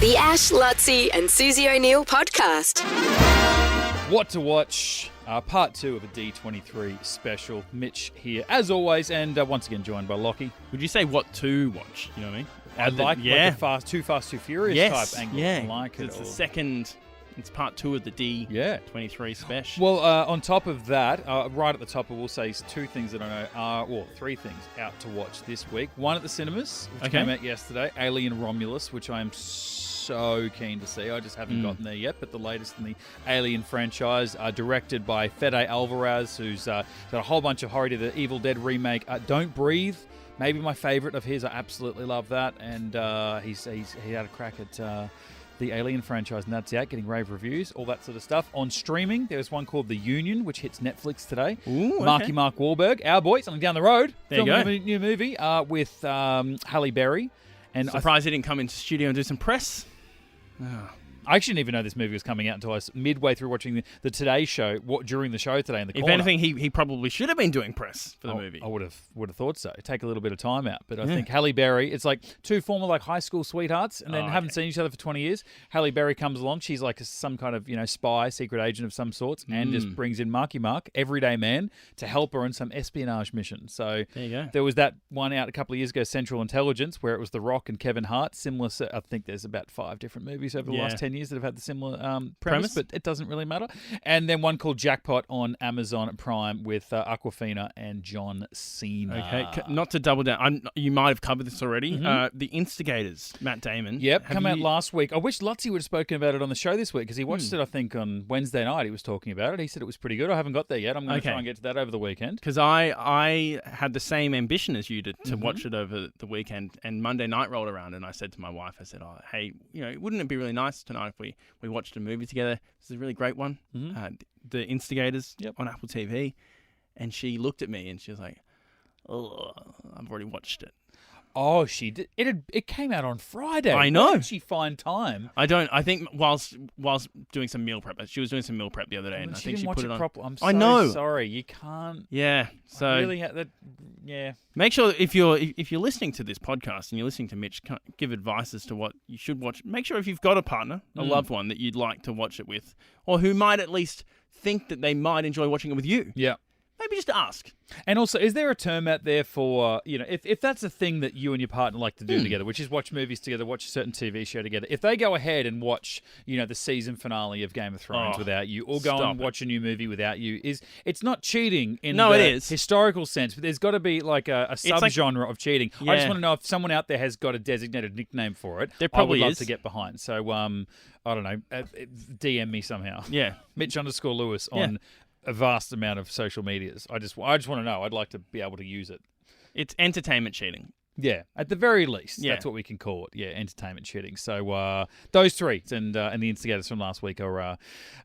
The Ash, Lutzi and Susie O'Neill podcast. What to watch, part 2 of a D23 special. Mitch here, as always, and once again joined by Lachie. Would you say what to watch? You know what I mean? I like the Too Fast, Too Furious type angle. Yeah, I like it. It's the second. It's part 2 of the D23 special. Well, on top of that, right at the top, I will say 2 things that I know are, well, 3 things out to watch this week. One at the cinemas, which came out yesterday, Alien Romulus, which I am so keen to see. I just haven't gotten there yet, but the latest in the Alien franchise, directed by Fede Alvarez, who's got a whole bunch of horror to the Evil Dead remake. Don't Breathe, maybe my favourite of his. I absolutely love that, and he had a crack at the Alien franchise, and that's out, getting rave reviews, all that sort of stuff. On streaming, there's one called The Union, which hits Netflix today. Ooh, okay. Mark Wahlberg, our boy, something down the road. There you go. A new movie with Halle Berry. And Surprised he didn't come into the studio and do some press. I actually didn't even know this movie was coming out until I was midway through watching the Today Show, during the show today in the corner. If anything, he probably should have been doing press for the movie. I would have thought so. It'd take a little bit of time out. But I think Halle Berry, it's like 2 former high school sweethearts and then haven't seen each other for 20 years. Halle Berry comes along. She's like some kind of, spy, secret agent of some sorts, and just brings in Mark, everyday man, to help her in some espionage mission. So there you go. There was that one out a couple of years ago, Central Intelligence, where it was The Rock and Kevin Hart. Similar, I think there's about 5 different movies over the last 10 years that have had the similar premise, but it doesn't really matter. And then one called Jackpot on Amazon Prime with Awkwafina and John Cena. Okay, not to double down. You might have covered this already. The Instigators, Matt Damon. Yep, come out last week. I wish Lutzi would have spoken about it on the show this week because he watched it, I think, on Wednesday night. He was talking about it. He said it was pretty good. I haven't got there yet. I'm going to try and get to that over the weekend. Because I had the same ambition as you to watch it over the weekend, and Monday night rolled around, and I said to my wife, I said, hey, wouldn't it be really nice tonight if we watched a movie together? This is a really great one. The Instigators on Apple TV. And she looked at me and she was like, oh, I've already watched it. Oh, she did. It came out on Friday. I know. Why did she find time? I think whilst doing some meal prep, she was doing some meal prep the other day, and I think she put it on. Properly. I'm I know. Sorry, you can't. Yeah. So really, yeah. Make sure if you're listening to this podcast and you're listening to Mitch give advice as to what you should watch, make sure if you've got a partner, a loved one that you'd like to watch it with, or who might at least think that they might enjoy watching it with you. Yeah. Maybe just ask. And also, is there a term out there for, if that's a thing that you and your partner like to do together, which is watch movies together, watch a certain TV show together, if they go ahead and watch, the season finale of Game of Thrones without you, or go and watch a new movie without you, it's not cheating in the it is. historical sense, but there's got to be like a subgenre of cheating. Yeah. I just want to know if someone out there has got a designated nickname for it. There probably I would love is. to get behind. So, I don't know, DM me somehow. Yeah. Mitch_Lewis on a vast amount of social medias. I just want to know. I'd like to be able to use it. It's entertainment cheating. Yeah, at the very least, that's what we can call it. Yeah, entertainment cheating. So those 3 and the Instigators from last week are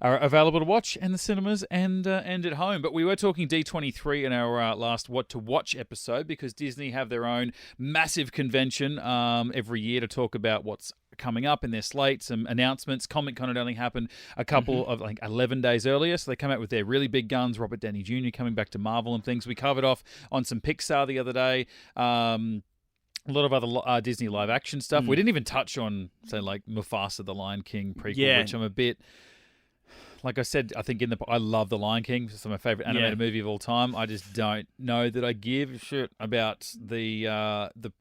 available to watch in the cinemas and at home. But we were talking D23 in our last What to Watch episode because Disney have their own massive convention every year to talk about what's coming up in their slate, some announcements. Comic-Con had only happened a couple of 11 days earlier, so they come out with their really big guns. Robert Downey Jr. coming back to Marvel and things. We covered off on some Pixar the other day. A lot of other Disney live action stuff. We didn't even touch on, say, like Mufasa, the Lion King prequel, which I'm a bit... Like I said, I think I love The Lion King. It's my favorite animated movie of all time. I just don't know that I give a shit about the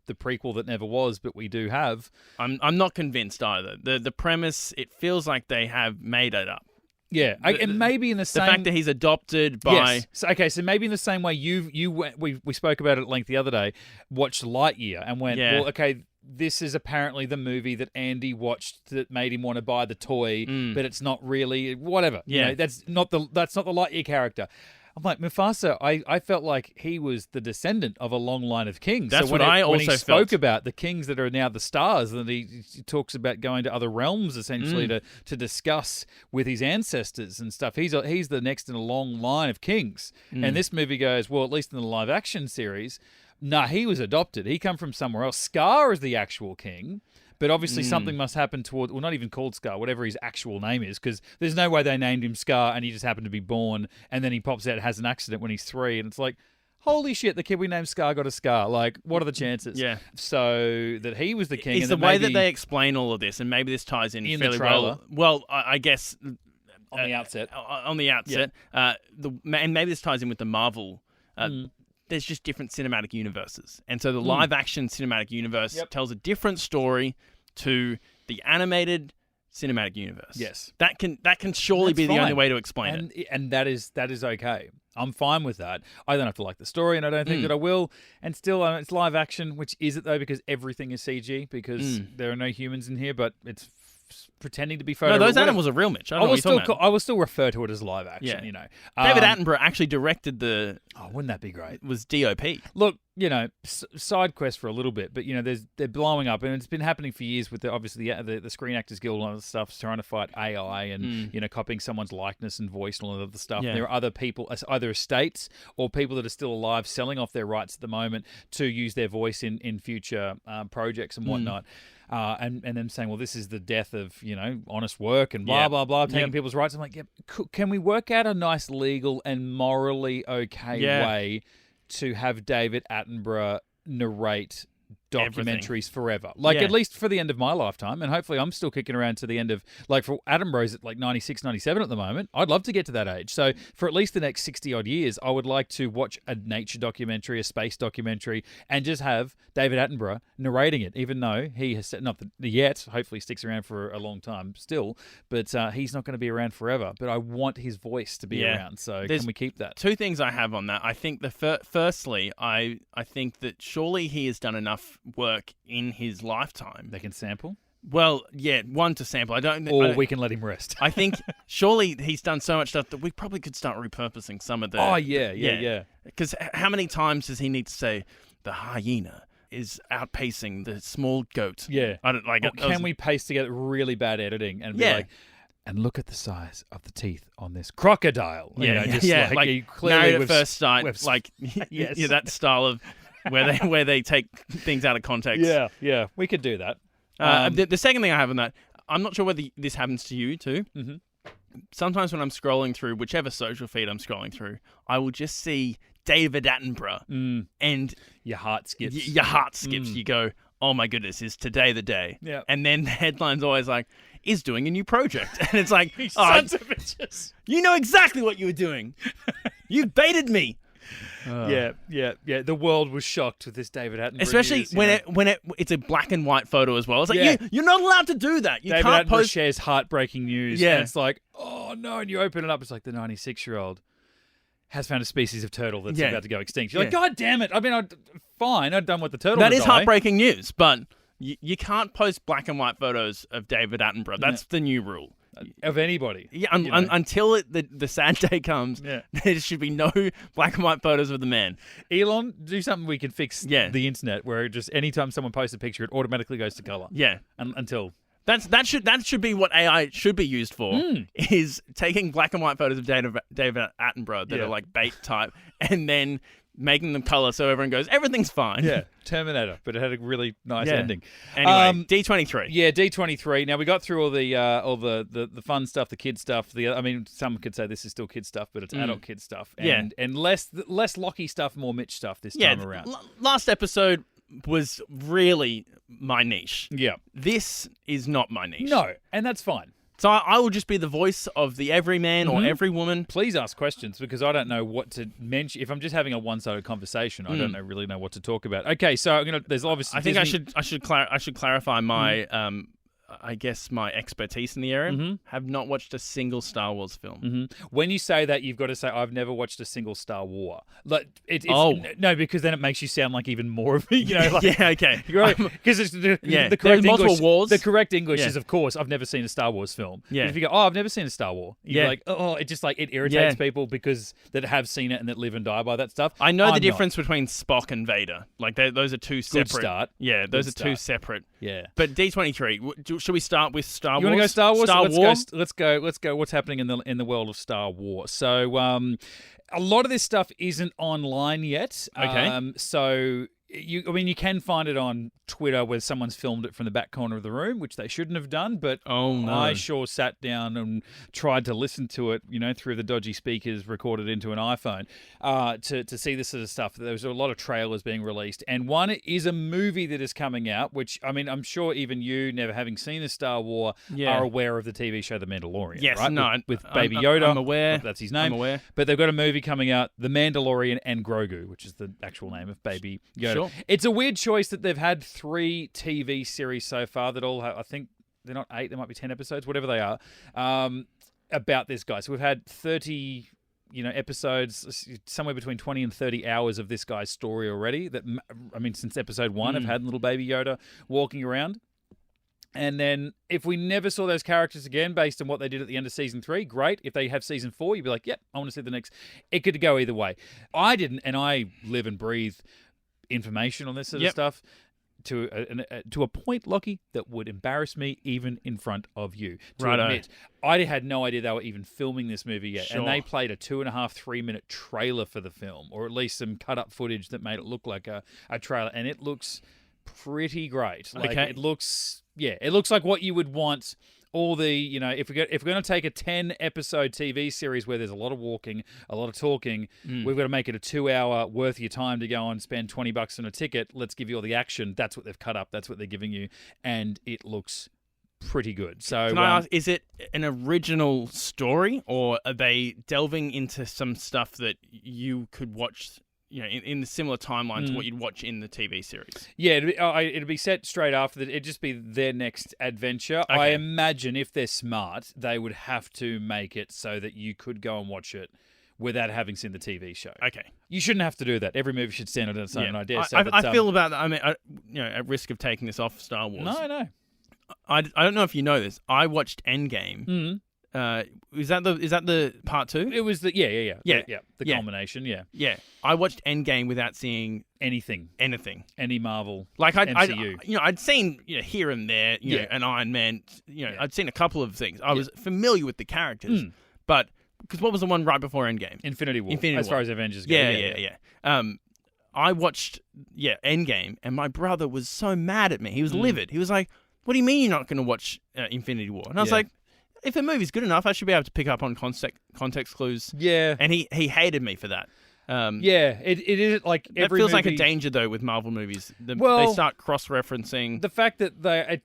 prequel that never was, but we do have. I'm not convinced either. The premise, it feels like they have made it up. Yeah, and maybe in the same... The fact that he's adopted by... Yes. So maybe in the same way we spoke about it at length the other day, watched Lightyear and went, well, okay, this is apparently the movie that Andy watched that made him want to buy the toy, but it's not really... Whatever. Yeah. That's not the Lightyear character. I'm like, Mufasa, I felt like he was the descendant of a long line of kings. That's so when he spoke about the kings that are now the stars, and he talks about going to other realms, essentially, to discuss with his ancestors and stuff. He's the next in a long line of kings. And this movie goes, well, at least in the live-action series, he was adopted. He come from somewhere else. Scar is the actual king. But obviously something must happen toward, well, not even called Scar, whatever his actual name is, because there's no way they named him Scar and he just happened to be born and then he pops out and has an accident when he's 3. And it's like, holy shit, the kid we named Scar got a scar. Like, what are the chances? Yeah. So that he was the king. It's and the way that they explain all of this, and maybe this ties in the fairly trailer. well. Well, I guess on the outset. and maybe this ties in with the Marvel. There's just different cinematic universes, and so the live-action cinematic universe tells a different story to the animated cinematic universe. Yes, that can surely be the only way to explain it, and that is okay. I'm fine with that. I don't have to like the story, and I don't think that I will. And still, it's live action, which is it though, because everything is CG, because there are no humans in here, but it's pretending to be photo. No, those animals are real, Mitch. I will still refer to it as live action. Yeah. You know, David Attenborough actually directed the. Oh, wouldn't that be great? Was DOP. Look, you know, side quest for a little bit, but you know, they're blowing up, and it's been happening for years with the Screen Actors Guild and all that stuff, trying to fight AI and you know, copying someone's likeness and voice and all that other stuff. Yeah. And there are other people, either estates or people that are still alive, selling off their rights at the moment to use their voice in future projects and whatnot. And them saying, well, this is the death of, you know, honest work and blah, blah, blah, taking people's rights. I'm like, can we work out a nice legal and morally okay way to have David Attenborough narrate documentaries forever? Like, at least for the end of my lifetime, and hopefully I'm still kicking around to the end of, like, for Attenborough's at like 96, 97 at the moment. I'd love to get to that age. So for at least the next 60-odd years, I would like to watch a nature documentary, a space documentary, and just have David Attenborough narrating it, even though he has, not yet, hopefully sticks around for a long time still, but he's not going to be around forever. But I want his voice to be around, so can we keep that? Two things I have on that. I think firstly, I think that surely he has done enough work in his lifetime. They can sample? Well, yeah, one to sample. We can let him rest. I think surely he's done so much stuff that we probably could start repurposing some of the... Oh, yeah. Because how many times does he need to say, the hyena is outpacing the small goat? Yeah. I don't like it. Can we paste together really bad editing and be like, and look at the size of the teeth on this crocodile? Yeah, you know, like he clearly Married at First Sight, like that style of where they take things out of context. Yeah, we could do that. The second thing I have on that, I'm not sure whether this happens to you too. Mm-hmm. Sometimes when I'm scrolling through whichever social feed I'm scrolling through, I will just see David Attenborough, and your heart skips. Your heart skips. You go, oh my goodness, is today the day? Yeah. And then the headline's always like, is doing a new project, and it's like, sons of bitches. You know exactly what you were doing. You baited me. Yeah. The world was shocked with this David Attenborough especially news, when it's a black and white photo as well. It's like you're not allowed to do that. You David can't Attenborough post. shares heartbreaking news. Yeah. And it's like, oh no, and you open it up, it's like the 96-year-old has found a species of turtle that's about to go extinct. You're like, God damn it! I mean, fine, I've done what the turtle. That is heartbreaking news, but you can't post black and white photos of David Attenborough. That's the new rule. Of anybody. Yeah, until the sad day comes, there should be no black and white photos of the man. Elon, do something we can fix the internet where just anytime someone posts a picture, it automatically goes to color. Yeah. Until... That should be what AI should be used for, is taking black and white photos of David Attenborough that are like bait type, and then making them color so everyone goes, everything's fine. Yeah, Terminator, but it had a really nice ending. Anyway, D23. Yeah, D23. Now we got through all the fun stuff, the kid stuff. I mean, some could say this is still kid stuff, but it's adult kid stuff. And less Lachie stuff, more Mitch stuff this time around. Last episode was really my niche. Yeah. This is not my niche. No, and that's fine. So I will just be the voice of the everyman or every woman. Please ask questions, because I don't know what to mention. If I'm just having a one-sided conversation, I don't really know what to talk about. Okay, so there's obviously. I think I should clarify my I guess my expertise in the area. Have not watched a single Star Wars film. When you say that, you've got to say I've never watched a single Star War. Like no, because then it makes you sound like even more of me. You know, like, yeah, okay. Because it's the correct English. Wars. The correct English is, of course, I've never seen a Star Wars film. Yeah. But if you go, I've never seen a Star War, you're like, it just like it irritates people because that have seen it and that live and die by that stuff. I know the difference between Spock and Vader. Like those are two separate. Good start. Yeah, those are two separate. Yeah. But D23. Should we start with Star Wars? You want to go Star Wars? Star Wars? Let's go. What's happening in the world of Star Wars? So, a lot of this stuff isn't online yet. Okay. So you can find it on Twitter where someone's filmed it from the back corner of the room, which they shouldn't have done. But I sure sat down and tried to listen to it, through the dodgy speakers recorded into an iPhone, to see this sort of stuff. There was a lot of trailers being released, and one is a movie that is coming out, which I'm sure even you, never having seen a Star Wars, are aware of the TV show The Mandalorian. Yes, right? With Baby Yoda. I'm aware. That's his name. I'm aware. But they've got a movie coming out, The Mandalorian and Grogu, which is the actual name of Baby Yoda. Sure. It's a weird choice that they've had 3 TV series so far that all have, I think they're not 8, there might be 10 episodes, whatever they are, about this guy. So we've had 30, episodes, somewhere between 20 and 30 hours of this guy's story already. Since episode 1, I've had little Baby Yoda walking around. And then if we never saw those characters again based on what they did at the end of season 3, great. If they have season 4, you'd be like, yep, I want to see the next. It could go either way. I didn't, and I live and breathe information on this sort of stuff to a point, Lachie, that would embarrass me even in front of you. To admit, I had no idea they were even filming this movie yet. Sure. And they played a 2.5-3 minute trailer for the film, or at least some cut up footage that made it look like a trailer. And it looks pretty great. It looks like what you would want. All the, if we're going to take a 10-episode TV series where there's a lot of walking, a lot of talking, we've got to make it a 2-hour worth of your time to go and spend $20 on a ticket. Let's give you all the action. That's what they've cut up. That's what they're giving you. And it looks pretty good. So, can I ask, is it an original story, or are they delving into some stuff that you could watch in the similar timeline to what you'd watch in the TV series? Yeah, it'd be set straight after that. It'd just be their next adventure. Okay. I imagine if they're smart, they would have to make it so that you could go and watch it without having seen the TV show. Okay. You shouldn't have to do that. Every movie should stand on its own. I feel about that. I mean, at risk of taking this off Star Wars. No. I don't know if you know this. I watched Endgame. Mm-hmm. Is that the part 2? It was the the culmination. Yeah. I watched Endgame without seeing anything, any Marvel, MCU. I'd seen here and there, an Iron Man. I'd seen a couple of things. I was familiar with the characters, but because what was the one right before Endgame? Infinity War. As far as Avengers go. Yeah. I watched Endgame, and my brother was so mad at me. He was livid. He was like, "What do you mean you're not going to watch Infinity War?" And I was like, if a movie's good enough, I should be able to pick up on context clues. Yeah. And he hated me for that. It is like every feels movie... like a danger, though, with Marvel movies. They start cross-referencing. The fact that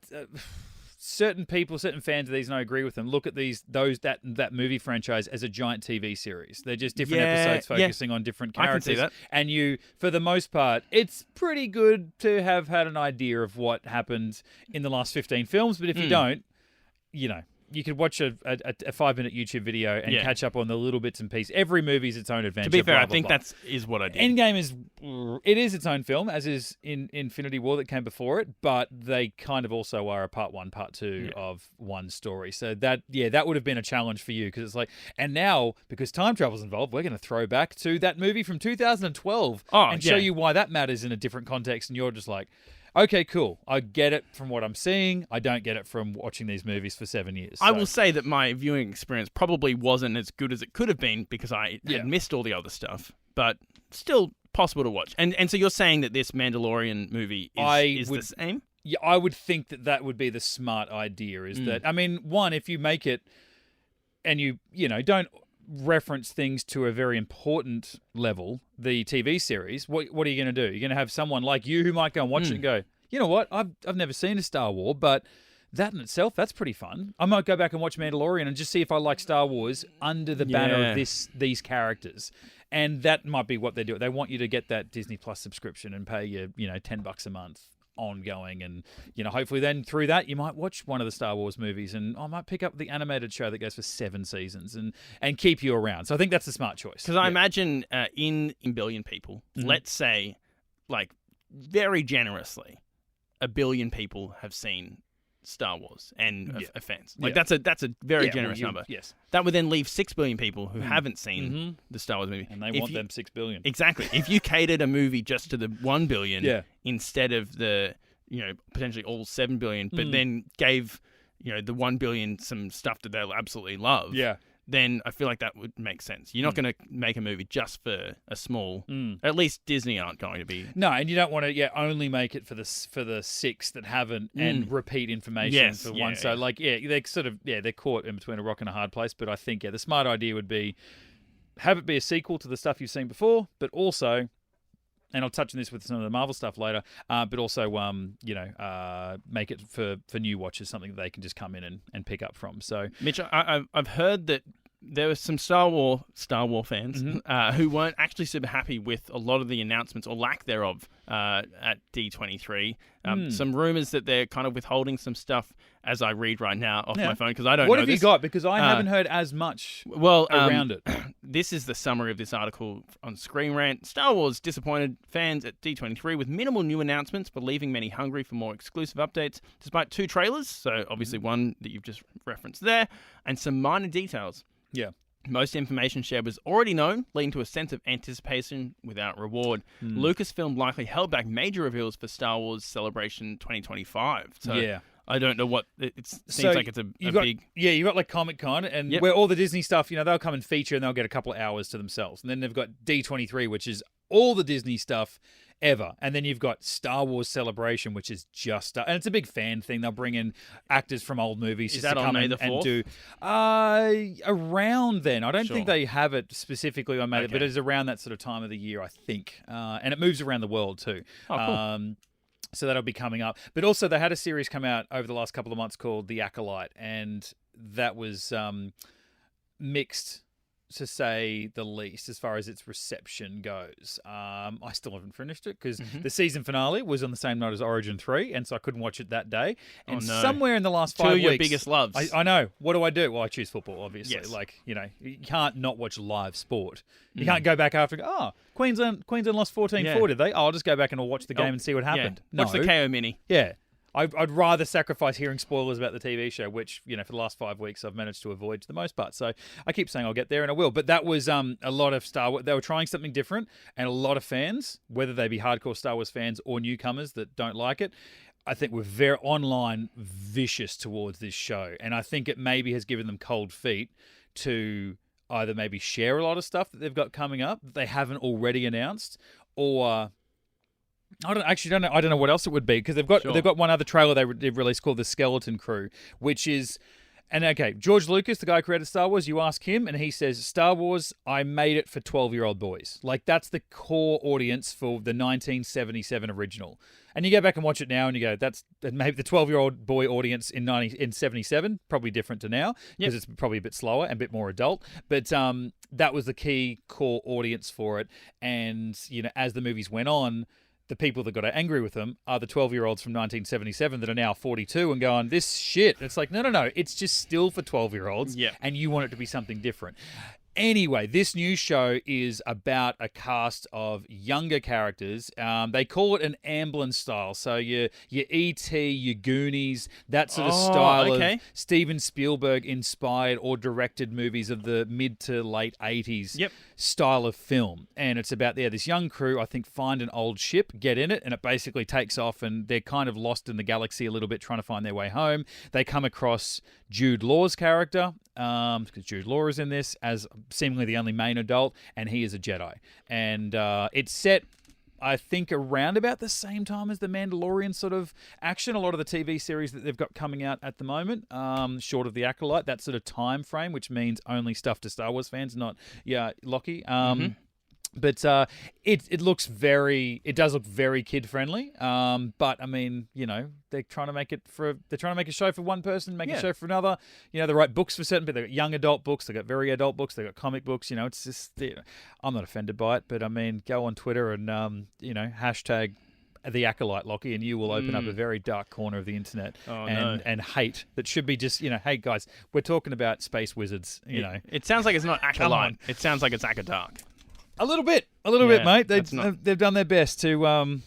certain fans of these, and I agree with them, look at that movie franchise as a giant TV series. They're just different episodes focusing on different characters. I can see that. And you, for the most part, it's pretty good to have had an idea of what happened in the last 15 films, but if you don't, you could watch a 5-minute YouTube video and catch up on the little bits and pieces. Every movie's its own adventure. To be fair, I think that is what I did. Endgame is its own film, as is in Infinity War that came before it, but they kind of also are a part 1, part 2 of one story. So that would have been a challenge for you, because it's like, and now, because time travel's involved, we're going to throw back to that movie from 2012 and show you why that matters in a different context, and you're just like, okay, cool. I get it from what I'm seeing. I don't get it from watching these movies for 7 years. I will say that my viewing experience probably wasn't as good as it could have been, because I had missed all the other stuff, but still possible to watch. And so you're saying that this Mandalorian movie is the same? Yeah, I would think that would be the smart idea, is that, I mean, one, if you make it and you don't reference things to a very important level, the TV series, what are you going to do? You're going to have someone like you who might go and watch it and go, you know what, I've never seen a Star Wars, but that in itself, that's pretty fun. I might go back and watch Mandalorian and just see if I like Star Wars under the banner of these characters. And that might be what they do. They want you to get that Disney Plus subscription and pay you, $10 a month ongoing, and hopefully then through that you might watch one of the Star Wars movies, and I might pick up the animated show that goes for 7 seasons and keep you around. So I think that's a smart choice, because I imagine in billion people, let's say, like, very generously, 1 billion people have seen Star Wars and are fans. Like that's a very generous number. Yes, that would then leave 6 billion people who haven't seen the Star Wars movie, and they want them 6 billion. Exactly. If you catered a movie just to the 1 billion instead of the potentially all 7 billion, but then gave the 1 billion some stuff that they'll absolutely love. Yeah. then I feel like that would make sense. You're not going to make a movie just for a small. At least Disney aren't going to be. No, and you don't want to only make it for the six that haven't and repeat information for one. So they're caught in between a rock and a hard place. But I think the smart idea would be have it be a sequel to the stuff you've seen before, but also. And I'll touch on this with some of the Marvel stuff later, but also, make it for new watchers, something that they can just come in and pick up from. So, Mitch, I've heard that there were some Star Wars fans who weren't actually super happy with a lot of the announcements or lack thereof at D23. Some rumors that they're kind of withholding some stuff as I read right now off my phone because I don't know. What have you got? Because I haven't heard as much around it. This is the summary of this article on Screen Rant. Star Wars disappointed fans at D23 with minimal new announcements, but leaving many hungry for more exclusive updates, despite 2 trailers, so obviously one that you've just referenced there, and some minor details. Yeah. Most information shared was already known, leading to a sense of anticipation without reward. Lucasfilm likely held back major reveals for Star Wars Celebration 2025. So I don't know what it seems like. It's a big. Yeah, you've got like Comic-Con and where all the Disney stuff, they'll come and feature and they'll get a couple of hours to themselves. And then they've got D23, which is all the Disney stuff ever. And then you've got Star Wars Celebration, which is just... and it's a big fan thing. They'll bring in actors from old movies just to come in and do... around then. I don't think they have it specifically on May, but it's around that sort of time of the year, I think. And it moves around the world too. Oh, cool. So that'll be coming up. But also they had a series come out over the last couple of months called The Acolyte, and that was mixed, to say the least, as far as its reception goes. I still haven't finished it because the season finale was on the same night as Origin 3, and so I couldn't watch it that day. And somewhere in the last 5 weeks... 2 of your biggest loves. I know. What do I do? Well, I choose football, obviously. Yes. You can't not watch live sport. You can't go back after, Queensland lost 14-4, did they? I'll just go back and I'll watch the game and see what happened. Yeah. Watch the KO mini. Yeah. I'd rather sacrifice hearing spoilers about the TV show, which, for the last 5 weeks I've managed to avoid for the most part. So I keep saying I'll get there, and I will. But that was a lot of Star Wars. They were trying something different, and a lot of fans, whether they be hardcore Star Wars fans or newcomers that don't like it, I think were very online vicious towards this show. And I think it maybe has given them cold feet to either maybe share a lot of stuff that they've got coming up that they haven't already announced, or... I don't know what else it would be, because they've got one other trailer they've released called The Skeleton Crew, which is... And okay, George Lucas, the guy who created Star Wars, you ask him and he says, Star Wars, I made it for 12-year-old boys. Like, that's the core audience for the 1977 original. And you go back and watch it now and you go, that's maybe the 12-year-old boy audience in 77, probably different to now, because it's probably a bit slower and a bit more adult. But that was the key core audience for it. And, as the movies went on, the people that got angry with them are the 12-year-olds from 1977 that are now 42 and going, this shit. It's like, no. It's just still for 12-year-olds, and you want it to be something different. Anyway, this new show is about a cast of younger characters. They call it an Amblin style. So your E.T., your Goonies, that sort of style of Steven Spielberg-inspired or directed movies of the mid to late 80s style of film. And it's about this young crew, I think, find an old ship, get in it, and it basically takes off, and they're kind of lost in the galaxy a little bit, trying to find their way home. They come across Jude Law's character, because Jude Law is in this as seemingly the only main adult, and he is a Jedi. And it's set, I think, around about the same time as the Mandalorian sort of action. A lot of the TV series that they've got coming out at the moment, short of The Acolyte, that sort of time frame, which means only stuff to Star Wars fans, not Lachie. But it does look very kid friendly. But I mean, they're trying to make a show for one person, make a show for another. They write books for certain people. They've got young adult books, they've got very adult books, they've got comic books. It's just, I'm not offended by it, but I mean, go on Twitter and hashtag The Acolyte, Lachie, and you will open up a very dark corner of the internet and hate that should be just, hey guys, we're talking about space wizards. It sounds like it's not Acolyte. It sounds like it's Akadark. A little bit, mate. They've done their best to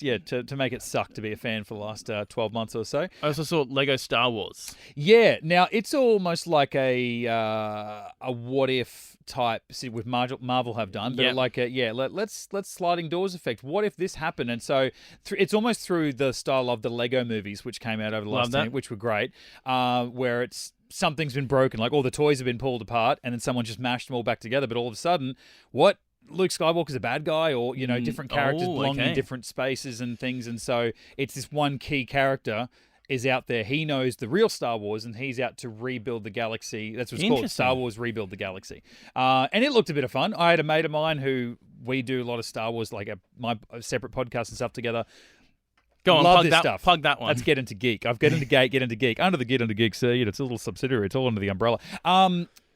make it suck to be a fan for the last 12 months or so. I also saw Lego Star Wars. Yeah, now it's almost like a what if type with Marvel have done, but let's sliding doors effect. What if this happened? And so it's almost through the style of the Lego movies, which came out over the last 10, which were great, where it's something's been broken, like all the toys have been pulled apart, and then someone just mashed them all back together. But all of a sudden, what? Luke Skywalker's a bad guy, or different characters belong in different spaces and things, and so it's this one key character is out there. He knows the real Star Wars, and he's out to rebuild the galaxy. That's what it's called, Star Wars Rebuild the Galaxy. And it looked a bit of fun. I had a mate of mine who we do a lot of Star Wars, like my separate podcast and stuff together. Go on, Love this stuff. Plug that one. Let's get into geek. I've get into geek. Under the Get Into Geek, so it's a little subsidiary. It's all under the umbrella.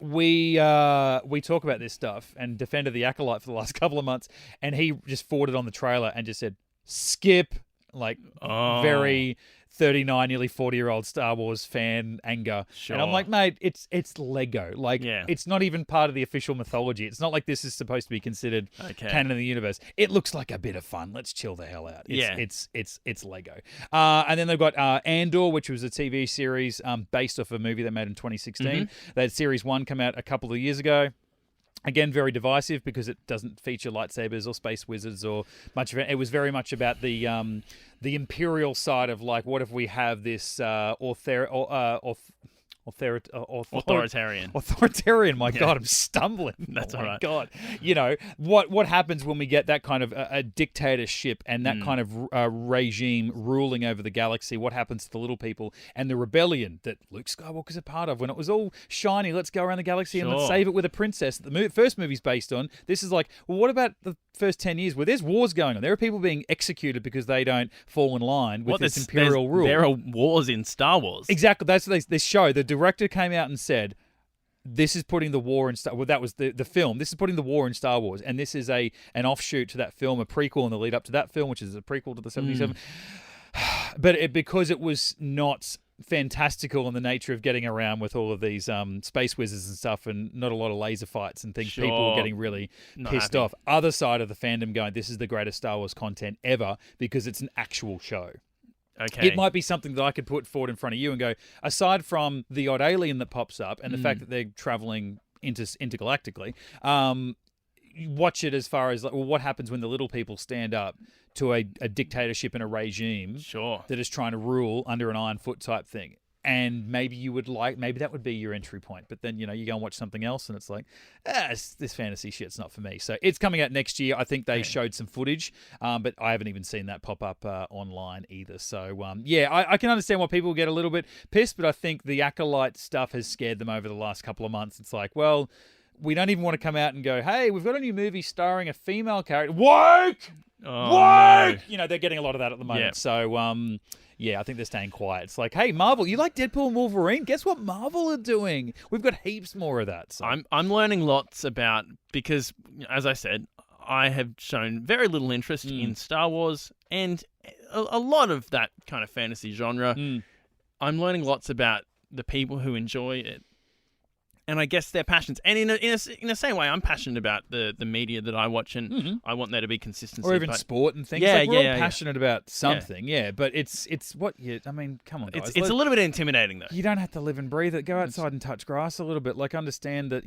We talk about this stuff and defended the Acolyte for the last couple of months, and he just forwarded on the trailer and just said, skip, like very 39, nearly 40-year-old Star Wars fan anger. Sure. And I'm like, mate, it's Lego. Like, it's not even part of the official mythology. It's not like this is supposed to be considered canon of the universe. It looks like a bit of fun. Let's chill the hell out. It's Lego. And then they've got Andor, which was a TV series based off a movie they made in 2016. Mm-hmm. They had Series 1 come out a couple of years ago. Again, very divisive because it doesn't feature lightsabers or space wizards or much of it. It was very much about the imperial side of, like, what if we have this authoritarian. My God, I'm stumbling. That's all right. My God, what happens when we get that kind of a dictatorship and that kind of regime ruling over the galaxy? What happens to the little people and the rebellion that Luke Skywalker's a part of? When it was all shiny, let's go around the galaxy and let's save it with a princess. The first movie's based on. This is like, well, what about the first 10 years where there's wars going on? There are people being executed because they don't fall in line with this imperial rule. There are wars in Star Wars. Exactly. That's what this show. The director came out and said, this is putting the war in Star Wars. Well, that was the film. This is putting the war in Star Wars. And this is an offshoot to that film, a prequel in the lead up to that film, which is a prequel to the 77. But because it was not fantastical in the nature of getting around with all of these space wizards and stuff and not a lot of laser fights and things, people were getting really pissed off. Other side of the fandom going, this is the greatest Star Wars content ever because it's an actual show. Okay. It might be something that I could put forward in front of you and go, aside from the odd alien that pops up and the fact that they're traveling intergalactically, watch it as far as, like, well, what happens when the little people stand up to a dictatorship and a regime that is trying to rule under an iron foot type thing. And maybe that would be your entry point. But then, you go and watch something else and it's like, this fantasy shit's not for me. So it's coming out next year. I think they showed some footage, but I haven't even seen that pop up online either. So, I can understand why people get a little bit pissed, but I think the Acolyte stuff has scared them over the last couple of months. It's like, well, we don't even want to come out and go, hey, we've got a new movie starring a female character. Woke! Woke! No. They're getting a lot of that at the moment. Yep. So, I think they're staying quiet. It's like, hey, Marvel, you like Deadpool and Wolverine? Guess what Marvel are doing? We've got heaps more of that. So. I'm learning lots about, because, as I said, I have shown very little interest in Star Wars and a lot of that kind of fantasy genre. I'm learning lots about the people who enjoy it. And I guess their passions. And in the same way, I'm passionate about the media that I watch, and I want there to be consistency. Or even sport and things. We're all passionate about something, but it's what you... I mean, come on, guys. It's a little bit intimidating, though. You don't have to live and breathe it. Go outside and touch grass a little bit. Like, understand that,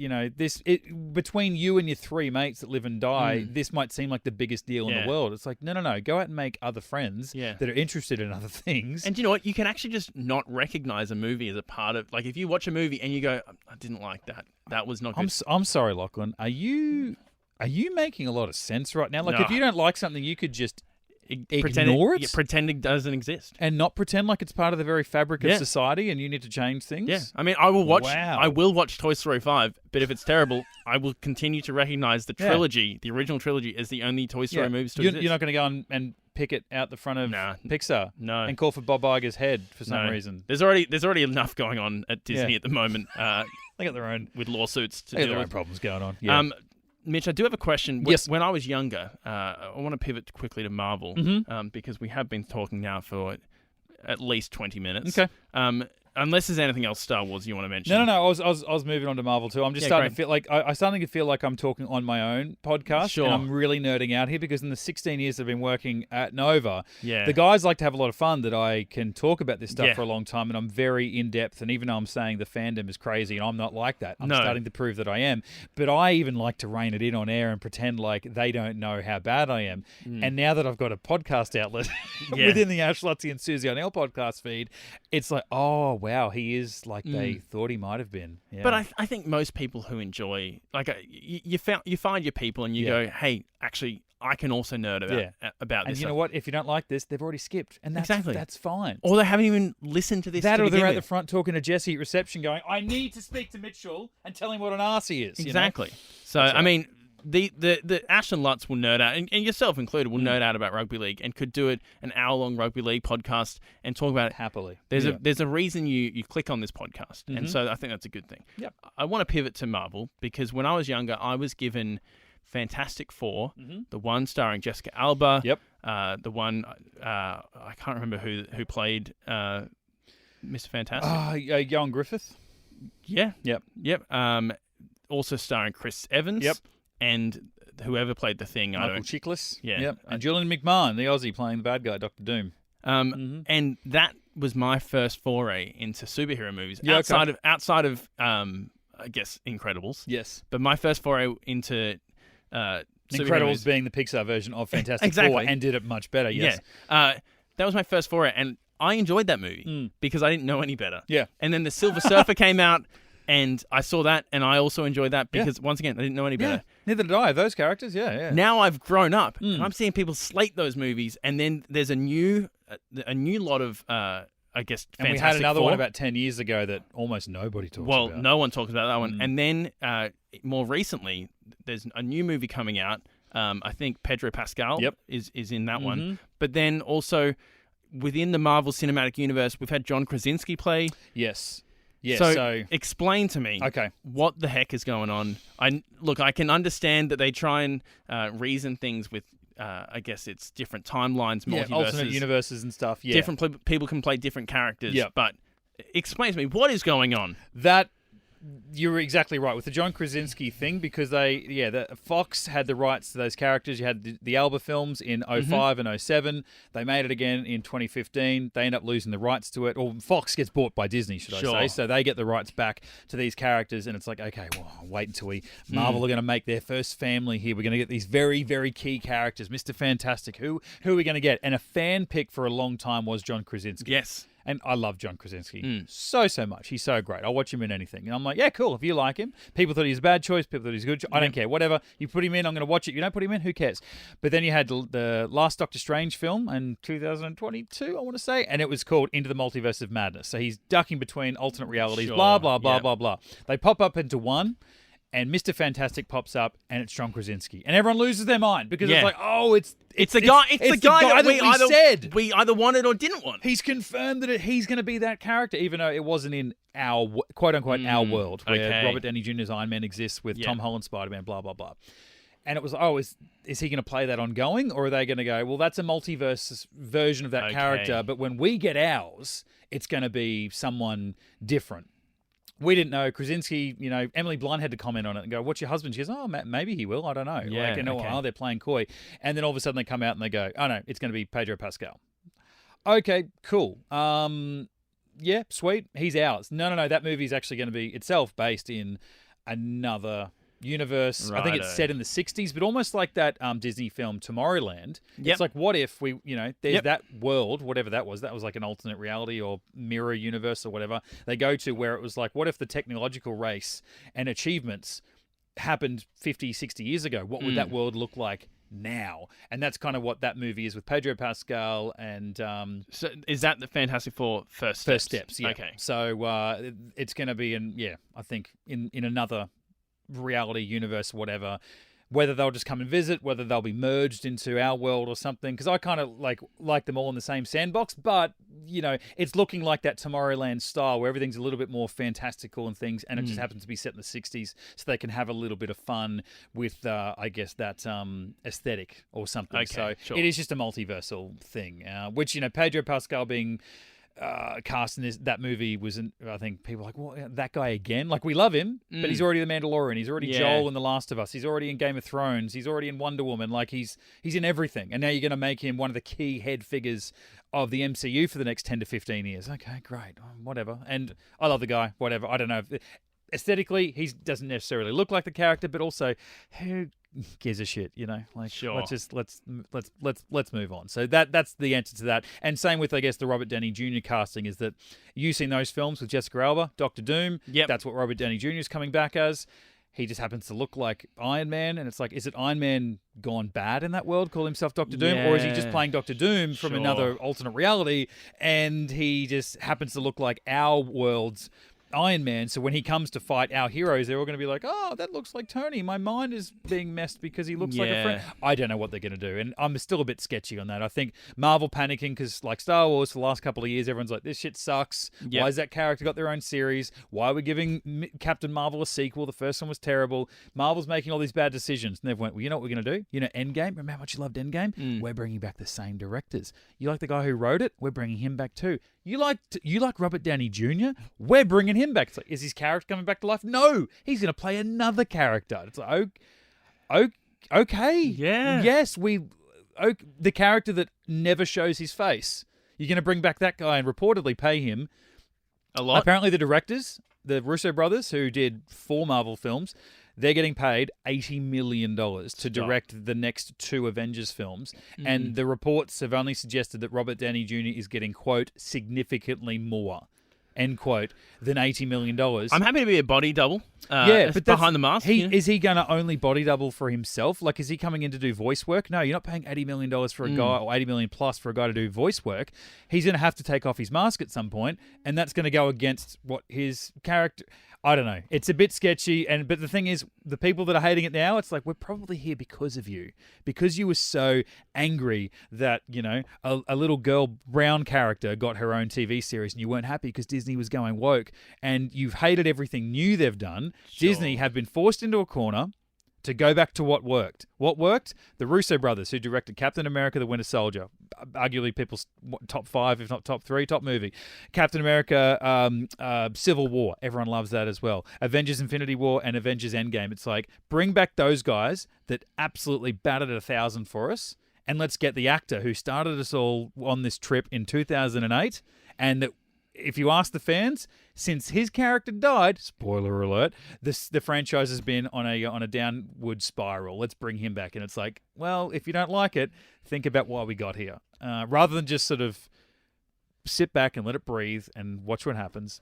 between you and your three mates that live and die, this might seem like the biggest deal in the world. It's like, no. Go out and make other friends that are interested in other things. And you know what? You can actually just not recognize a movie as a part of... Like, if you watch a movie and you go, I didn't like that. That was not good. I'm sorry, Lachlan. Are you making a lot of sense right now? Like, No. if you don't like something, you could just ignore it? Pretend it doesn't exist. And not pretend like it's part of the very fabric of society and you need to change things? Yeah. I mean, I will watch Wow. I will watch Toy Story 5, but if it's terrible, I will continue to recognize the trilogy, the original trilogy, as the only Toy Story movies to exist. You're not going to go and pick it out the front of Pixar and call for Bob Iger's head for some reason. There's already enough going on at Disney at the moment. They got their own with lawsuits to they got deal their own with. problems going on. Yeah. Mitch, I do have a question. Yes. When I was younger, I want to pivot quickly to Marvel because we have been talking now for at least 20 minutes. Okay. Unless there's anything else Star Wars you want to mention. No. I was moving on to Marvel too. I'm just starting to feel like I'm starting to feel like I'm talking on my own podcast. Sure. And I'm really nerding out here because in the 16 years I've been working at Nova, Yeah. the guys like to have a lot of fun that I can talk about this stuff for a long time, and I'm very in depth. And even though I'm saying the fandom is crazy, and I'm not like that, I'm starting to prove that I am. But I even like to rein it in on air and pretend like they don't know how bad I am. And now that I've got a podcast outlet within the Ash Lachie and Susie O'Neill podcast feed, it's like, oh wow, he is like they thought he might have been. Yeah. But I think most people who enjoy, like, you find your people and you go, hey, actually, I can also nerd about this. And you know what? If you don't like this, they've already skipped. And that's fine. Or they haven't even listened to this. That or they're at the front talking to Jesse at reception going, I need to speak to Mitchell and tell him what an arse he is. Exactly. You know? So, I mean, the Ashton Lutz will nerd out, and yourself included, will nerd out about rugby league and could do an hour-long rugby league podcast and talk about it. Happily. There's a reason you click on this podcast, and so I think that's a good thing. Yep. I want to pivot to Marvel because when I was younger, I was given Fantastic Four, the one starring Jessica Alba. Yep. The one I can't remember who played Mr. Fantastic. Young Griffith. Yeah. Yep. Also starring Chris Evans. Yep. And whoever played the Thing, Michael Chiklis. Yeah. Yep. And Julian McMahon, the Aussie, playing the bad guy, Dr. Doom. And that was my first foray into superhero movies. Yeah, outside of I guess Incredibles. Yes. But my first foray into Incredibles being the Pixar version of Fantastic Four and did it much better. Yes. Yeah. That was my first foray, and I enjoyed that movie because I didn't know any better. Yeah. And then the Silver Surfer came out, and I saw that, and I also enjoyed that because once again I didn't know any better. Neither did I. Those characters, yeah. Now I've grown up, and I'm seeing people slate those movies, and then there's a new lot of I guess Fantastic And we had another Four. one about 10 years ago that almost nobody talks about. Well, no one talks about that one. And then more recently, there's a new movie coming out. I think Pedro Pascal is in that one. But then also within the Marvel Cinematic Universe, we've had John Krasinski play. Yes. So explain to me okay, what the heck is going on. I can understand that they try and reason things with, I guess it's different timelines, multiverses. Alternate universes and stuff. Yeah. Different people can play different characters. Yeah. But explain to me, what is going on? You're exactly right with the John Krasinski thing because Fox had the rights to those characters. You had the Alba films in 05 and 07. They made it again in 2015. They end up losing the rights to it. Or Fox gets bought by Disney, should I say. So they get the rights back to these characters. And it's like, okay, well, wait until Marvel are going to make their first family here. We're going to get these very, very key characters. Mr. Fantastic. Who are we going to get? And a fan pick for a long time was John Krasinski. Yes. And I love John Krasinski so much. He's so great. I'll watch him in anything. And I'm like, yeah, cool. If you like him. People thought he was a bad choice. People thought he was a good choice. I don't care. Whatever. You put him in, I'm going to watch it. You don't put him in, who cares? But then you had the last Doctor Strange film in 2022, I want to say. And it was called Into the Multiverse of Madness. So he's ducking between alternate realities, blah, blah, blah, blah, blah. They pop up into one. And Mr. Fantastic pops up, and it's John Krasinski, and everyone loses their mind because it's like, oh, it's the guy that we either wanted or didn't want. He's confirmed that he's going to be that character, even though it wasn't in our quote unquote our world where Robert Downey Jr.'s Iron Man exists with Tom Holland Spider-Man, blah blah blah. And it was, is he going to play that ongoing, or are they going to go, well, that's a multiverse version of that character, but when we get ours, it's going to be someone different. We didn't know. Krasinski, Emily Blunt had to comment on it and go, what's your husband? She goes, oh, maybe he will. I don't know. They're playing coy. And then all of a sudden they come out and they go, oh, no, it's going to be Pedro Pascal. Okay, cool. Yeah, sweet. He's ours. No. That movie is actually going to be itself based in another universe. I think it's set in the 60s, but almost like that Disney film Tomorrowland. It's like, what if we, there's that world, whatever that was like an alternate reality or mirror universe or whatever they go to, where it was like, what if the technological race and achievements happened 50, 60 years ago? What would that world look like now? And that's kind of what that movie is with Pedro Pascal and so is that the Fantastic Four first steps? Yeah. Okay. So it's going to be I think in another reality universe, whatever, whether they'll just come and visit, whether they'll be merged into our world or something, because I kind of like them all in the same sandbox, but it's looking like that Tomorrowland style where everything's a little bit more fantastical and things, and it just happens to be set in the 60s, so they can have a little bit of fun with I guess that aesthetic or something. It is just a multiversal thing, which Pedro Pascal being cast in that movie I think people are like, well, that guy again? Like, we love him, but he's already the Mandalorian. He's already Joel in The Last of Us. He's already in Game of Thrones. He's already in Wonder Woman. Like, he's in everything. And now you're going to make him one of the key head figures of the MCU for the next 10 to 15 years. Okay, great. Whatever. And I love the guy. Whatever. I don't know. Aesthetically, he doesn't necessarily look like the character, but also, who gives a shit, Like, Sure. let's move on. So that's the answer to that. And same with, I guess, the Robert Downey Jr. casting is that you've seen those films with Jessica Alba, Doctor Doom. Yep. That's what Robert Downey Jr. is coming back as. He just happens to look like Iron Man, and it's like, is it Iron Man gone bad in that world, call himself Doctor Doom, or is he just playing Doctor Doom from another alternate reality, and he just happens to look like our world's Iron Man, so when he comes to fight our heroes, they're all going to be like, oh, that looks like Tony. My mind is being messed because he looks like a friend. I don't know what they're going to do, and I'm still a bit sketchy on that. I think Marvel panicking because, like Star Wars, for the last couple of years, everyone's like, this shit sucks. Yep. Why has that character got their own series? Why are we giving Captain Marvel a sequel? The first one was terrible. Marvel's making all these bad decisions, and they've went, well, you know what we're going to do? Endgame? Remember how much you loved Endgame? We're bringing back the same directors. You like the guy who wrote it? We're bringing him back too. You like Robert Downey Jr.? We're bringing him back. It's like, is his character coming back to life? No, he's going to play another character. It's like, okay, yeah, yes, the character that never shows his face. You're going to bring back that guy and reportedly pay him a lot. Apparently, the directors, the Russo brothers, who did 4 Marvel films, they're getting paid $80 million to direct the next 2 Avengers films. And the reports have only suggested that Robert Downey Jr. is getting, quote, significantly more, end quote, than $80 million. I'm happy to be a body double. But behind the mask. Is he going to only body double for himself? Like, is he coming in to do voice work? No, you're not paying $80 million for a guy, or $80 million plus for a guy to do voice work. He's going to have to take off his mask at some point, and that's going to go against what his character... I don't know. It's a bit sketchy, but the thing is, the people that are hating it now, it's like, we're probably here because of you. Because you were so angry that, a little girl brown character got her own TV series and you weren't happy because Disney was going woke, and you've hated everything new they've done. Sure. Disney have been forced into a corner to go back to what worked. What worked? The Russo brothers, who directed Captain America, The Winter Soldier, arguably people's top 5, if not top 3, top movie. Captain America, Civil War, everyone loves that as well. Avengers Infinity War and Avengers Endgame. It's like, bring back those guys that absolutely batted 1,000 for us, and let's get the actor who started us all on this trip in 2008, and that, if you ask the fans, since his character died, spoiler alert, the franchise has been on a downward spiral. Let's bring him back. And it's like, well, if you don't like it, think about why we got here. Rather than just sort of sit back and let it breathe and watch what happens.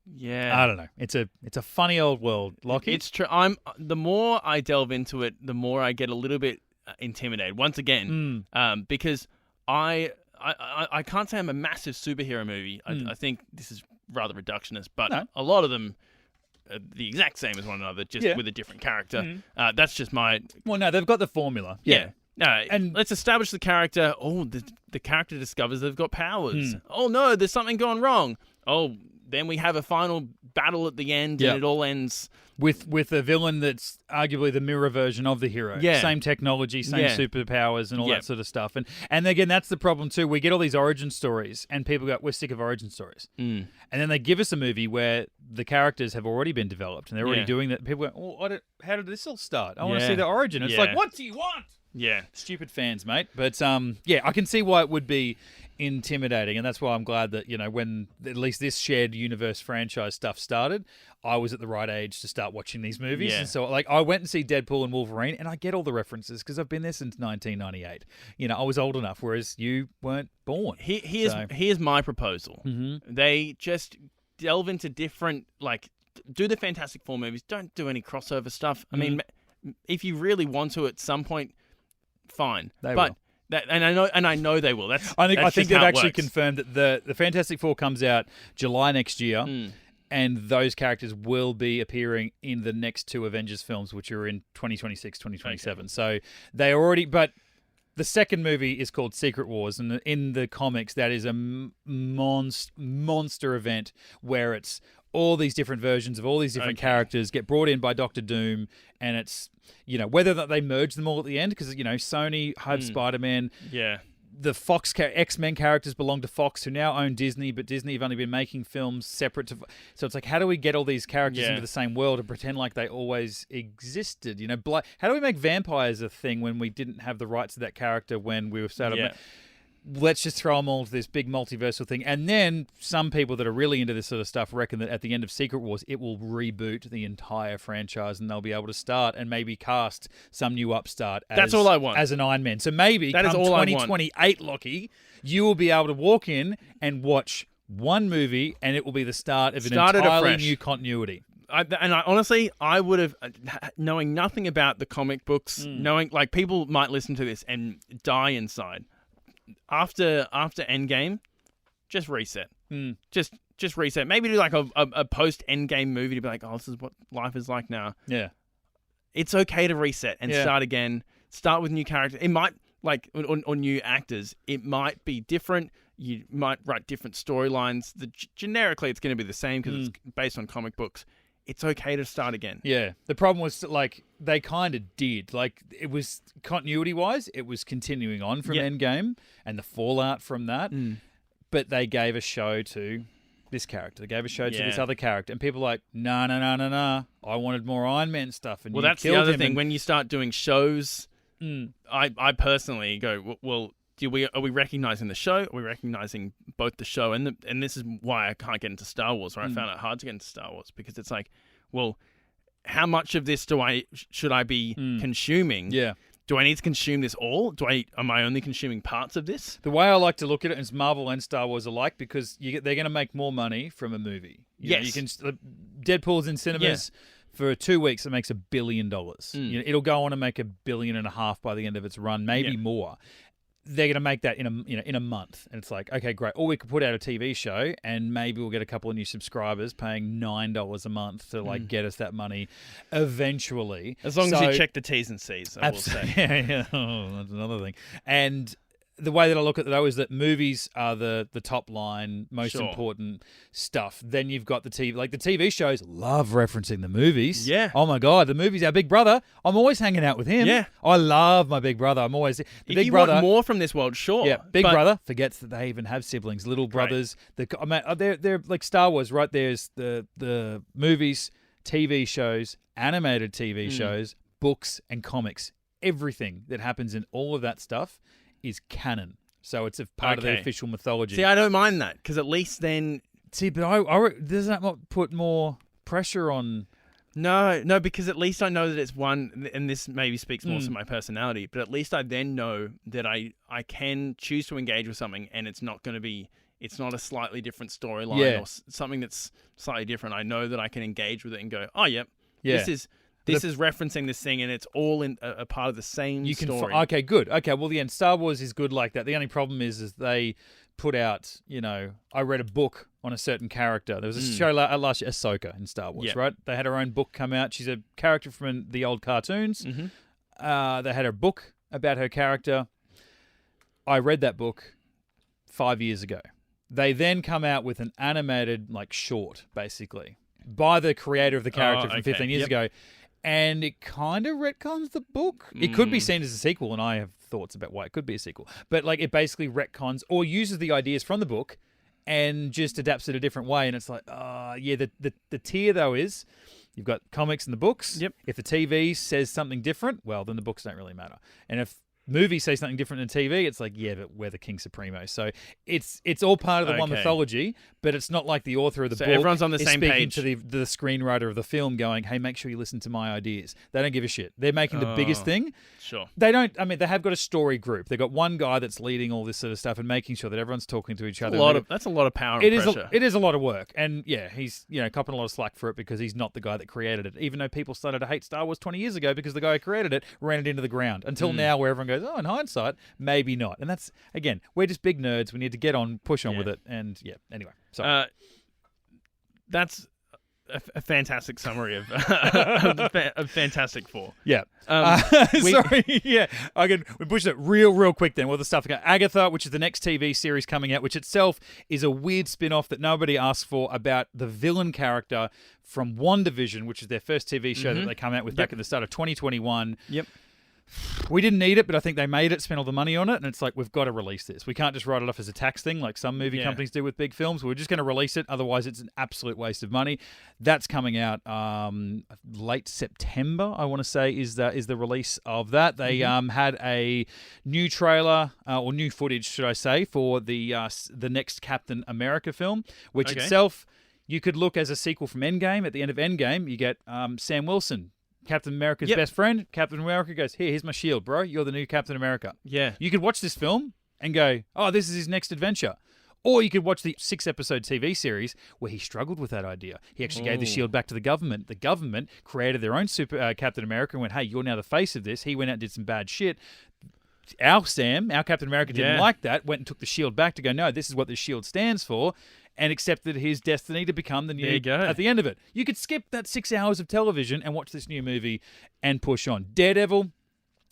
Yeah. I don't know. It's a funny old world, Lachie. It's true. The more I delve into it, the more I get a little bit intimidated. Once again, because I can't say I'm a massive superhero movie. I think this is rather reductionist, but a lot of them are the exact same as one another, just with a different character. That's just my... Well, no, they've got the formula. Yeah. No, and let's establish the character. Oh, the character discovers they've got powers. Oh, no, there's something gone wrong. Oh, then we have a final battle at the end, and it all ends... With a villain that's arguably the mirror version of the hero. Yeah. Same technology, same superpowers and all that sort of stuff. And again, that's the problem too. We get all these origin stories and people go, we're sick of origin stories. And then they give us a movie where the characters have already been developed and they're already doing that. People go, well, how did this all start? I want to see the origin. It's like, what do you want? Yeah. Stupid fans, mate. But I can see why it would be intimidating, and that's why I'm glad that when at least this shared universe franchise stuff started, I was at the right age to start watching these movies. And so I went and see Deadpool and Wolverine, and I get all the references because I've been there since 1998. I was old enough, whereas you weren't born. Here's my proposal. They just delve into different, do the Fantastic Four movies. Don't do any crossover stuff. I mean, if you really want to at some point, fine. They will. And I know they will. I think they've actually confirmed that the Fantastic Four comes out July next year, and those characters will be appearing in the next 2 Avengers films, which are in 2026, 2027. Okay. So they already... But the second movie is called Secret Wars, and in the comics, that is a monster event where it's all these different versions of all these different characters get brought in by Doctor Doom, and it's, whether or not they merge them all at the end, because, Sony had Spider-Man. Yeah. The Fox X-Men characters belong to Fox, who now own Disney, but Disney have only been making films separate to... So it's like, how do we get all these characters into the same world and pretend like they always existed? How do we make vampires a thing when we didn't have the rights to that character when we were started... let's just throw them all to this big multiversal thing. And then some people that are really into this sort of stuff reckon that at the end of Secret Wars, it will reboot the entire franchise and they'll be able to start and maybe cast some new upstart That's all I want. As an Iron Man. So maybe that come is all 2028, Lachie, you will be able to walk in and watch one movie and it will be the start of an entirely new continuity. Honestly, I would have, knowing nothing about the comic books, knowing, like, people might listen to this and die inside. After Endgame, just reset. Just reset. Maybe do like a post Endgame movie to be like, oh, this is what life is like now. Yeah, it's okay to reset and start again. Start with new characters. It might or new actors. It might be different. You might write different storylines. Generically, it's going to be the same because it's based on comic books. It's okay to start again. Yeah. The problem was, like, they kind of did. Like, it was continuity-wise, it was continuing on from Endgame and the fallout from that. But they gave a show to this character. They gave a show to this other character. And people were like, no. I wanted more Iron Man stuff. And that's the other thing. When you start doing shows, I personally go, well, are we recognizing the show? Are we recognizing both the show and this is why I can't get into Star Wars, or I found it hard to get into Star Wars, because it's like, well, how much of this should I be consuming? Yeah. Do I need to consume this all? Am I only consuming parts of this? The way I like to look at it is Marvel and Star Wars alike, because they're going to make more money from a movie. You know, Deadpool's in cinemas. Yeah. For 2 weeks, it makes $1 billion. You know, it'll go on to make $1.5 billion by the end of its run, maybe more. They're going to make that in a month, and it's like, okay, great. Or we could put out a TV show, and maybe we'll get a couple of new subscribers paying $9 a month to like get us that money eventually. As long as you check the T's and C's, I will say. Yeah. Oh, that's another thing. And the way that I look at it, though, is that movies are the top line, most important stuff. Then you've got the TV. Like, the TV shows love referencing the movies. Yeah. Oh, my God. The movie's our big brother. I'm always hanging out with him. Yeah. I love my big brother. I'm always... If you want more from this world, sure. Yeah. Big brother forgets that they even have siblings. Little brothers. They're like Star Wars, right? There's the movies, TV shows, animated TV shows, books, and comics. Everything that happens in all of that stuff is canon, so it's a part of the official mythology. See, I don't mind that, because at least then... See, but does that not put more pressure on... No, because at least I know that it's one, and this maybe speaks more to my personality, but at least I then know that I can choose to engage with something, and it's not a slightly different storyline or something that's slightly different. I know that I can engage with it and go, oh, yep, this is referencing this thing, and it's all in a part of the same story. Okay, good. Okay, well, and Star Wars is good like that. The only problem is they put out, I read a book on a certain character. There was a show last year, Ahsoka in Star Wars, right? They had her own book come out. She's a character from the old cartoons. They had a book about her character. I read that book 5 years ago. They then come out with an animated, short, basically, by the creator of the character from 15 years ago. And it kind of retcons the book. It could be seen as a sequel, and I have thoughts about why it could be a sequel. But it basically retcons or uses the ideas from the book and just adapts it a different way. And it's like, the tier, though, is you've got comics and the books. Yep. If the TV says something different, well, then the books don't really matter. And if movies say something different than TV, it's like, but we're the King Supremo. So it's all part of the one mythology, but it's not like the author of the book everyone's on the same page to the screenwriter of the film going, hey, make sure you listen to my ideas. They don't give a shit. They're making the biggest thing. Sure. They don't, they have got a story group. They've got one guy that's leading all this sort of stuff and making sure that everyone's talking to each other. That's a lot of power and pressure. It is a lot of work. And he's, copping a lot of slack for it because he's not the guy that created it, even though people started to hate Star Wars 20 years ago because the guy who created it ran it into the ground. Until now, where everyone goes, in hindsight, maybe not. And that's, again, we're just big nerds. We need to push on with it. And anyway. So that's a fantastic summary of Fantastic Four. Yeah. Sorry. Yeah. We pushed it real quick then with the stuff. Agatha, which is the next TV series coming out, which itself is a weird spin-off that nobody asked for about the villain character from WandaVision, which is their first TV show that they come out with back at the start of 2021. Yep. We didn't need it, but I think they made it, spent all the money on it, and it's like, we've got to release this. We can't just write it off as a tax thing like some movie companies do with big films. We're just going to release it, otherwise it's an absolute waste of money. That's coming out late September, I want to say, is the release of that. They had a new trailer, or new footage, should I say, for the next Captain America film, which itself, you could look as a sequel from Endgame. At the end of Endgame, you get Sam Wilson, Captain America's best friend. Captain America goes, here's my shield, bro. You're the new Captain America. Yeah. You could watch this film and go, oh, this is his next adventure. Or you could watch the 6-episode TV series where he struggled with that idea. He actually gave the shield back to the government. The government created their own super Captain America and went, hey, you're now the face of this. He went out and did some bad shit. Our Captain America didn't like that, went and took the shield back to go, no, this is what the shield stands for, and accepted his destiny to become the new at the end of it. You could skip that 6 hours of television and watch this new movie and push on. Daredevil,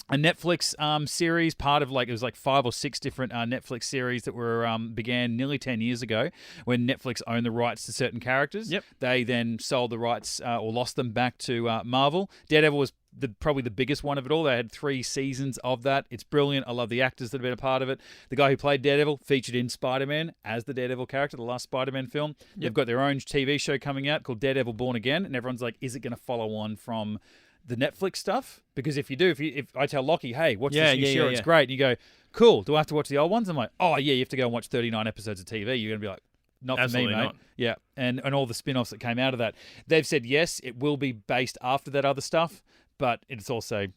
a Netflix series, part of it was 5 or 6 different Netflix series that were began nearly 10 years ago when Netflix owned the rights to certain characters. Yep. They then sold the rights or lost them back to Marvel. Daredevil was probably the biggest one of it all. They had 3 seasons of that. It's brilliant. I love the actors that have been a part of it. The guy who played Daredevil featured in Spider-Man as the Daredevil character, the last Spider-Man film. Yep. They've got their own TV show coming out called Daredevil Born Again, and everyone's like, is it going to follow on from the Netflix stuff? Because if you do, if I tell Lachie, hey, watch this new show, it's great, and you go, cool, do I have to watch the old ones? I'm like, oh yeah, you have to go and watch 39 episodes of TV. You're going to be like, not Absolutely for me, mate. Not. Yeah, and all the spin-offs that came out of that. They've said, yes, it will be based after that other stuff, but it's also,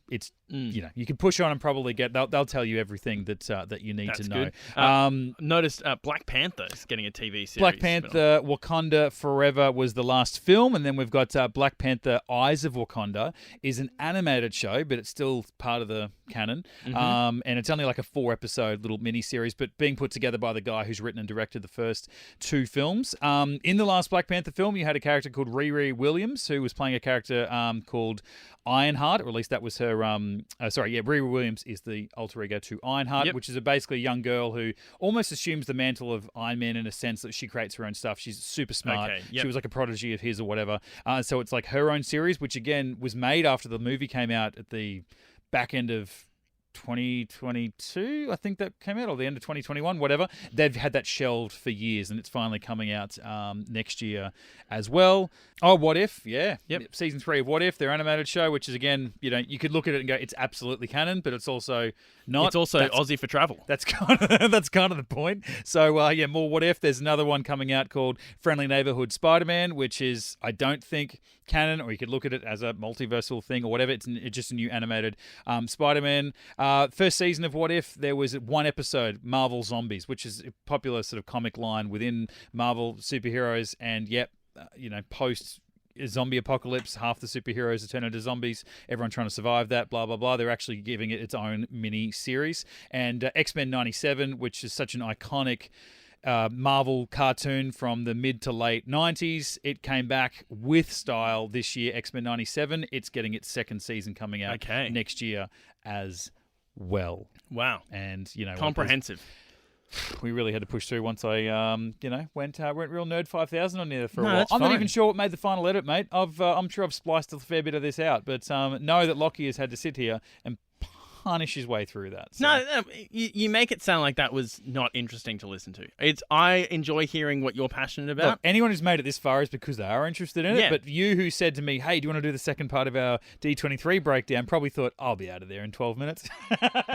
you can push on and probably they'll tell you everything that you need to know. Noticed Black Panther is getting a TV series. Black Panther Wakanda Forever was the last film, and then we've got Black Panther Eyes of Wakanda is an animated show, but it's still part of the canon. And it's only like a 4-episode little mini-series, but being put together by the guy who's written and directed the first 2 films. In the last Black Panther film, you had a character called Riri Williams, who was playing a character called Ironheart, or at least that was her. Riri Williams is the alter ego to Ironheart, which is basically a young girl who almost assumes the mantle of Iron Man in a sense that she creates her own stuff. She's super smart. She was like a prodigy of his or whatever. So it's like her own series, which again was made after the movie came out at the back end of 2022, I think that came out, or the end of 2021, whatever. They've had that shelved for years, and it's finally coming out next year as well. Oh, What If? Yeah. Yep. Season 3 of What If, their animated show, which is, again, you could look at it and go, it's absolutely canon, but it's also not. It's also Aussie for travel. That's kind of the point. So, more What If. There's another one coming out called Friendly Neighborhood Spider-Man, which is, I don't think, canon, or you could look at it as a multiversal thing or whatever. It's just a new animated Spider-Man. First season of What If, there was 1 episode, Marvel Zombies, which is a popular sort of comic line within Marvel superheroes. And post zombie apocalypse, half the superheroes are turned into zombies. Everyone trying to survive that, blah, blah, blah. They're actually giving it its own mini series. And X-Men 97, which is such an iconic Marvel cartoon from the mid to late 90s. It came back with style this year, X-Men 97. It's getting its 2nd season coming out next year as well. Wow. And, comprehensive. We really had to push through once I, went real nerd 5000 on there for a while. That's I'm fine. not even sure what made the final edit, mate. I'm sure I've spliced a fair bit of this out, but know that Lachie has had to sit here and punish his way through that. So. No, you make it sound like that was not interesting to listen to. I enjoy hearing what you're passionate about. Look, anyone who's made it this far is because they are interested in it. But you who said to me, hey, do you want to do the second part of our D23 breakdown, probably thought, I'll be out of there in 12 minutes.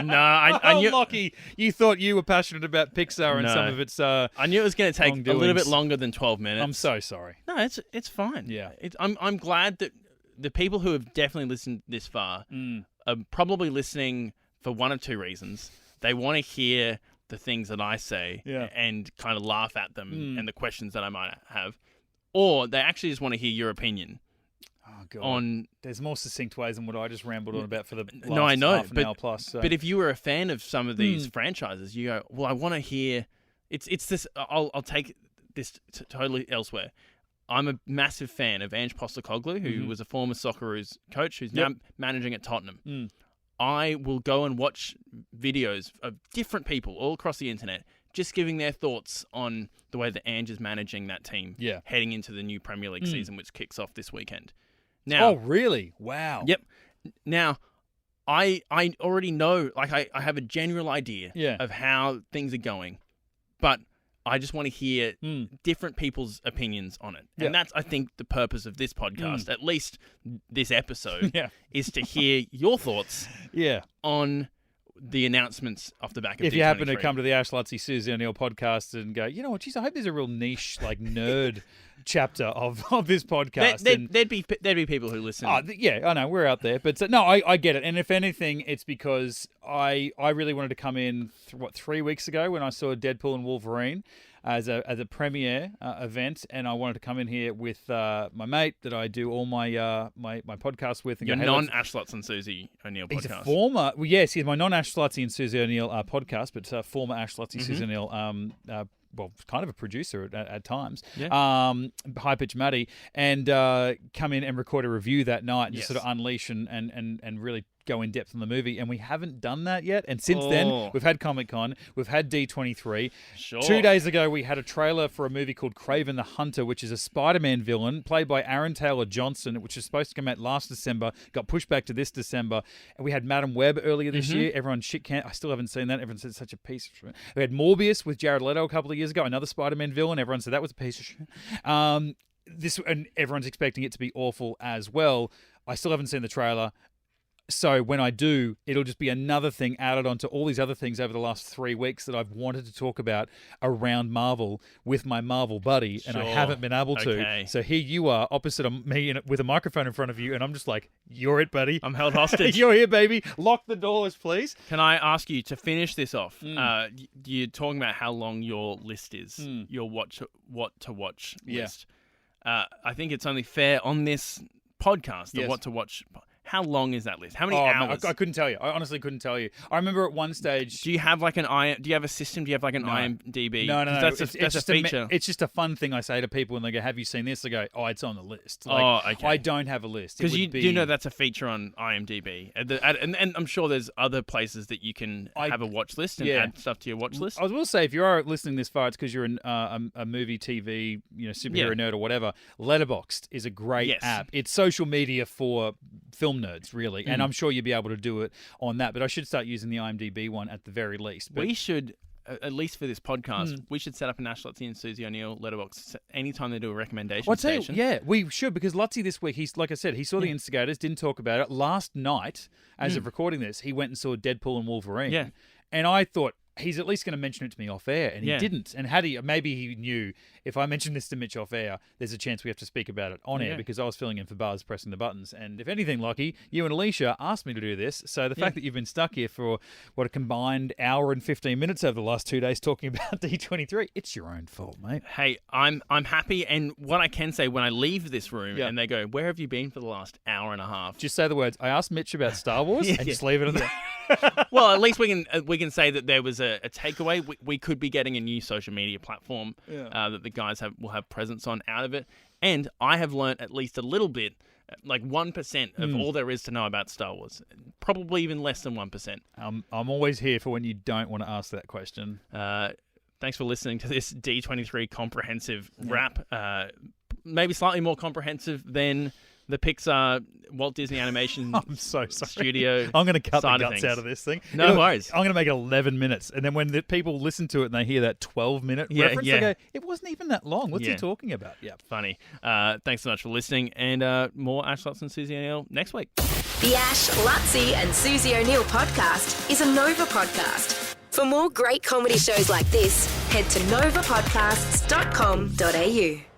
No, I knew... Lachie, you thought you were passionate about Pixar and some of its I knew it was going to take a little bit longer than 12 minutes. I'm so sorry. No, it's fine. Yeah. I'm glad that the people who have definitely listened this far are probably listening for one of 2 reasons. They want to hear the things that I say and kind of laugh at them and the questions that I might have. Or they actually just want to hear your opinion. Oh, God. There's more succinct ways than what I just rambled on about for the last half an hour plus. So. But if you were a fan of some of these franchises, you go, well, I want to hear... It's this... I'll take this totally elsewhere. I'm a massive fan of Ange Postecoglou, who was a former Socceroos coach, who's now managing at Tottenham. I will go and watch videos of different people all across the internet just giving their thoughts on the way that Ange is managing that team heading into the new Premier League season, which kicks off this weekend. Now, oh, really? Wow. Yep. Now, I already know, like I have a general idea Yeah. of how things are going, but I just want to hear different people's opinions on it. Yeah. And that's, I think, the purpose of this podcast, at least this episode, is to hear your thoughts on the announcements off the back of If D23. you happen to come to the Ash Lachie, Susie O'Neill podcast and go, you know what, geez, I hope there's a real niche, like, nerd chapter of this podcast. There'd be people who listen. Yeah, I know, we're out there. But no, I get it. And if anything, it's because I really wanted to come in, 3 weeks ago when I saw Deadpool and Wolverine as a premiere event, and I wanted to come in here with my mate that I do all my my podcasts with. And Your go, hey, non-Ash Lutz and Susie O'Neill podcast. He's a former, yes, he's my non-Ash Lachie and Susie O'Neill podcast, but former Ash Lachie, Susie O'Neill, well, kind of a producer at times, High Pitch Matty, and come in and record a review that night and just sort of unleash and really go in depth on the movie. And we haven't done that yet. And since then, we've had Comic-Con, we've had D23. Sure. 2 days ago, we had a trailer for a movie called Kraven the Hunter, which is a Spider-Man villain played by Aaron Taylor Johnson, which was supposed to come out last December, got pushed back to this December. And we had Madam Web earlier this year. Everyone I still haven't seen that. Everyone said it's such a piece of shit. We had Morbius with Jared Leto a couple of years ago, another Spider-Man villain. Everyone said that was a piece of shit. And everyone's expecting it to be awful as well. I still haven't seen the trailer. So when I do, it'll just be another thing added onto all these other things over the last 3 weeks that I've wanted to talk about around Marvel with my Marvel buddy, and I haven't been able to. Okay. So here you are, opposite of me with a microphone in front of you, and I'm just like, you're it, buddy. I'm held hostage. You're here, baby. Lock the doors, please. Can I ask you to finish this off? You're talking about how long your list is, your what to watch list. I think it's only fair on this podcast, the what to watch. How long is that list? How many hours? I couldn't tell you. I honestly couldn't tell you. I remember at one stage. Do you have like do you have a system? Do you have like an IMDb? No. That's a feature. It's just a fun thing I say to people when they go, "Have you seen this?" I go, "Oh, it's on the list." Okay. I don't have a list because you do know that's a feature on IMDb, and I'm sure there's other places that you can have a watch list and add stuff to your watch list. I will say, if you are listening this far, it's because you're a movie, TV, superhero nerd or whatever. Letterboxd is a great app. It's social media for film nerds, really, and I'm sure you'll be able to do it on that. But I should start using the IMDb one at the very least. But we should, at least for this podcast, we should set up an Ash Lutzy and Susie O'Neill letterbox anytime they do a recommendation station. We should, because Lutzy this week, like I said, he saw The Instigators, didn't talk about it. Last night, as of recording this, he went and saw Deadpool and Wolverine. Yeah. And I thought, he's at least going to mention it to me off air, and he didn't. And maybe he knew if I mention this to Mitch off air, there's a chance we have to speak about it on air, because I was filling in for Buzz pressing the buttons. And if anything, Lachie, you and Alicia asked me to do this. So the fact that you've been stuck here for a combined hour and 15 minutes over the last 2 days talking about D23, it's your own fault, mate. Hey, I'm happy, and what I can say when I leave this room and they go, "Where have you been for the last hour and a half?" Just say the words, "I asked Mitch about Star Wars," and just leave it at that. Well, at least we can say that there was a takeaway. We could be getting a new social media platform that the guys will have presence on out of it. And I have learnt at least a little bit, like 1% of all there is to know about Star Wars. Probably even less than 1%. I'm always here for when you don't want to ask that question. Thanks for listening to this D23 comprehensive wrap. Maybe slightly more comprehensive than the Pixar Walt Disney Animation I'm so sorry. Studio. I'm going to cut the side guts out of this thing. No worries. I'm going to make it 11 minutes. And then when the people listen to it and they hear that 12-minute reference, they go, it wasn't even that long. What's he talking about? Yeah. Funny. Thanks so much for listening. And more Ash Lutz and Susie O'Neill next week. The Ash, Lutzy and Susie O'Neill podcast is a Nova podcast. For more great comedy shows like this, head to novapodcasts.com.au.